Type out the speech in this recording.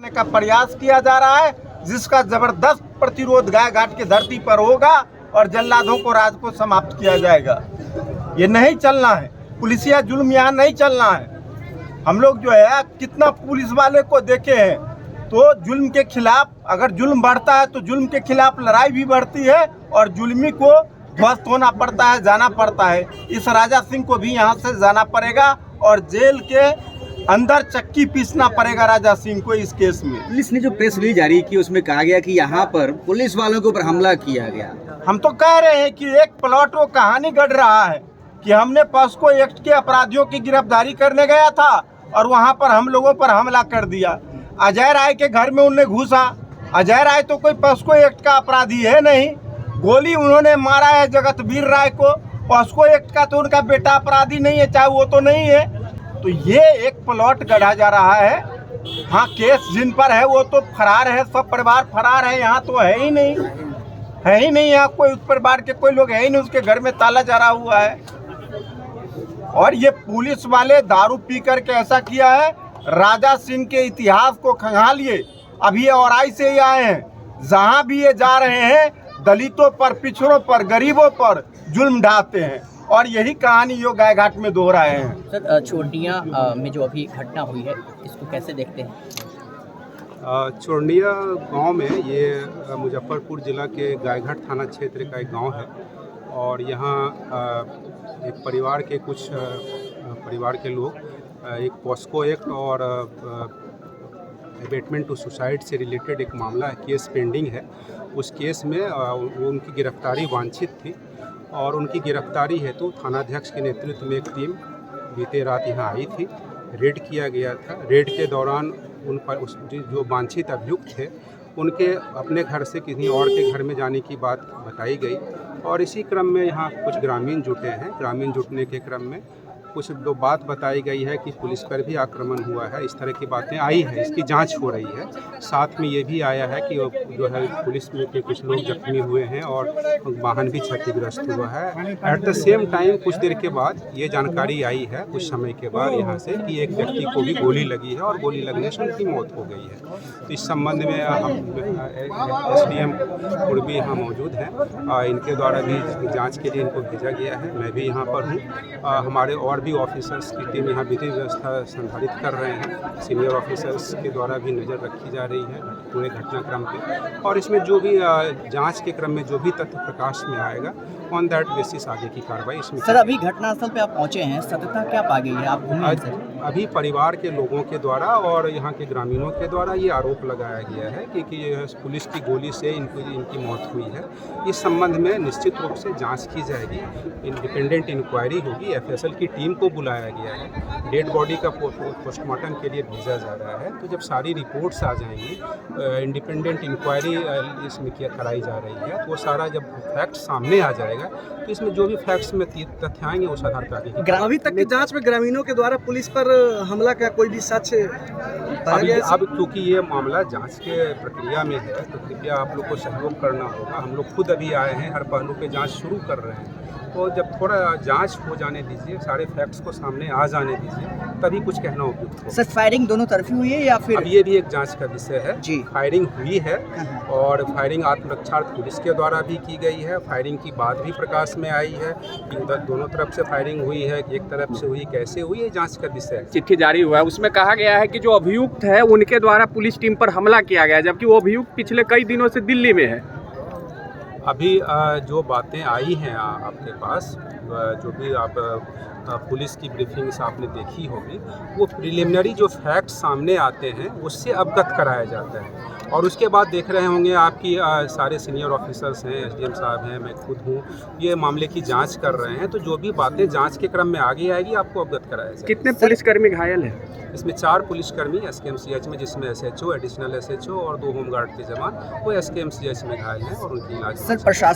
का प्रयास किया जा रहा है, जिसका जबरदस्त प्रतिरोध गायघाट की धरती पर होगा और जल्लादों को राज को समाप्त किया जाएगा। ये नहीं चलना है, पुलिसिया जुल्म यहाँ नहीं चलना है। हम लोग जो है कितना पुलिस वाले को देखे हैं, तो जुल्म के खिलाफ अगर जुल्म बढ़ता है तो जुल्म के खिलाफ लड़ाई भी बढ़ती है और जुल्मी को ध्वस्त होना पड़ता है, जाना पड़ता है। इस राजा सिंह को भी यहाँ से जाना पड़ेगा और जेल के अंदर चक्की पीसना पड़ेगा राजा सिंह को इस केस में। पुलिस ने जो प्रेस रिलीज जारी की उसमें कहा गया कि यहाँ पर पुलिस वालों के ऊपर हमला किया गया। हम तो कह रहे हैं कि एक प्लॉट वो कहानी गढ़ रहा है कि हमने पॉस्को एक्ट के अपराधियों की गिरफ्तारी करने गया था और वहाँ पर हम लोगों पर हमला कर दिया। अजय राय के घर में उन्हें घुसा। अजय राय तो कोई पॉस्को एक्ट का अपराधी है नहीं, गोली उन्होंने मारा है जगतवीर राय को। पॉस्को एक्ट का तो उनका बेटा अपराधी नहीं है, चाहे वो तो नहीं है। तो ये एक प्लॉट गढ़ा जा रहा है। हाँ, केस जिन पर है वो तो फरार है, सब परिवार फरार है, यहाँ तो है ही नहीं, है ही नहीं। यहाँ कोई उस परिवार के कोई लोग है ही नहीं, उसके घर में ताला जड़ा हुआ है। और ये पुलिस वाले दारू पी करके ऐसा किया है, राजा सिंह के इतिहास को खंगालिए। अभी ये औराई से ही आए हैं, जहाँ भी ये जा रहे हैं दलितों पर, पिछड़ों पर, गरीबों पर जुल्म ढाते हैं और यही कहानी यो गायघाट में दोहराए हैं। सर, चोरनिया में जो अभी घटना हुई है, इसको कैसे देखते हैं? चोरनिया गांव में, ये मुजफ्फरपुर ज़िला के गायघाट थाना क्षेत्र का एक गांव है और यहाँ एक परिवार के कुछ परिवार के लोग एक पॉस्को एक्ट और अबेटमेंट टू सुसाइड से रिलेटेड एक मामला है, केस पेंडिंग है। उस केस में वो उनकी गिरफ्तारी वांछित थी और उनकी गिरफ्तारी हेतु थानाध्यक्ष के नेतृत्व में एक टीम बीते रात यहाँ आई थी। रेड किया गया था। रेड के दौरान उन पर जो वांछित अभियुक्त थे उनके अपने घर से किसी और के घर में जाने की बात बताई गई और इसी क्रम में यहाँ कुछ ग्रामीण जुटे हैं। ग्रामीण जुटने के क्रम में कुछ जो बात बताई गई है कि पुलिस पर भी आक्रमण हुआ है, इस तरह की बातें आई हैं। इसकी जांच हो रही है। साथ में ये भी आया है कि जो है पुलिस में के कुछ लोग जख्मी हुए हैं और वाहन भी क्षतिग्रस्त हुआ है। एट द सेम टाइम कुछ देर के बाद ये जानकारी आई है, कुछ समय के बाद यहाँ से, कि एक व्यक्ति को भी गोली लगी है और गोली लगने से उनकी मौत हो गई है। तो इस संबंध में हम SDM पूर्वी यहाँ मौजूद हैं। इनके द्वारा भी जाँच के लिए इनको भेजा गया है। मैं भी यहाँ पर हूँ। हमारे और भी ऑफिसर्स की टीम यहाँ विधि व्यवस्था संधारित कर रहे हैं। सीनियर ऑफिसर्स के द्वारा भी नज़र रखी जा रही है पूरे घटनाक्रम पे और इसमें जो भी जांच के क्रम में जो भी तथ्य प्रकाश में आएगा, ऑन दैट बेसिस आगे की कार्रवाई इसमें। सर, अभी घटनास्थल पे आप पहुंचे हैं, सत्यता क्या पा गई है? आप अभी परिवार के लोगों के द्वारा और यहाँ के ग्रामीणों के द्वारा ये आरोप लगाया गया है कि पुलिस की गोली से इनकी मौत हुई है। इस संबंध में निश्चित रूप से जाँच की जाएगी, इंडिपेंडेंट इंक्वायरी होगी। FSL की टीम को बुलाया गया है। डेड बॉडी का पोस्टमार्टम के लिए भेजा जा रहा है। तो जब सारी रिपोर्ट्स आ जाएंगी, इंडिपेंडेंट इंक्वायरी इसमें कराई जा रही है, तो वो सारा जब फैक्ट सामने आ जाएगा तो इसमें जो भी फैक्ट्स में तथ्य आएंगे उस आधार पर आगे। अभी तक की जांच में ग्रामीणों के द्वारा पुलिस पर हमला का कोई भी साक्ष्य अब क्योंकि ये मामला जांच के प्रक्रिया में है तो कृपया आप लोग को सहयोग करना होगा। हम लोग खुद अभी आए हैं, हर पहलू पे जांच शुरू कर रहे हैं। तो जब थोड़ा जांच हो जाने दीजिए, सारे फैक्ट्स को सामने आ जाने दीजिए, तभी कुछ कहना उपयुक्त होगा। सर, फायरिंग दोनों तरफी हुई है या फिर? अब ये भी एक जांच का विषय है जी। फायरिंग हुई है और फायरिंग आत्मरक्षार्थ पुलिस के द्वारा भी की गई है। फायरिंग की बात भी प्रकाश में आई है कि उधर दोनों तरफ से फायरिंग हुई है, एक तरफ से हुई, कैसे हुई, ये जांच का विषय है। चिट्ठी जारी हुआ है, उसमें कहा गया है कि जो अभियुक्त है उनके द्वारा पुलिस टीम पर हमला किया गया, जबकि वो अभियुक्त पिछले कई दिनों से दिल्ली में है। अभी जो बातें आई हैं आपके पास, जो भी आप पुलिस की ब्रीफिंग्स आपने देखी होगी, वो प्रिलिमिनरी जो फैक्ट सामने आते हैं उससे अवगत कराया जाता है और उसके बाद देख रहे होंगे आपकी सारे सीनियर ऑफिसर्स हैं, SDM साहब हैं, मैं खुद हूँ, ये मामले की जांच कर रहे हैं। तो जो भी बातें जांच के क्रम में आगे आएगी आपको अवगत कराया जाएगा। कितने पुलिसकर्मी घायल हैं? इसमें 4 पुलिसकर्मी SKMCH में, जिसमें SHO, एडिशनल SHO और 2 होमगार्ड के जवान, वो SKMCH में घायल हैं और उनकी इलाज। सर, प्रशासन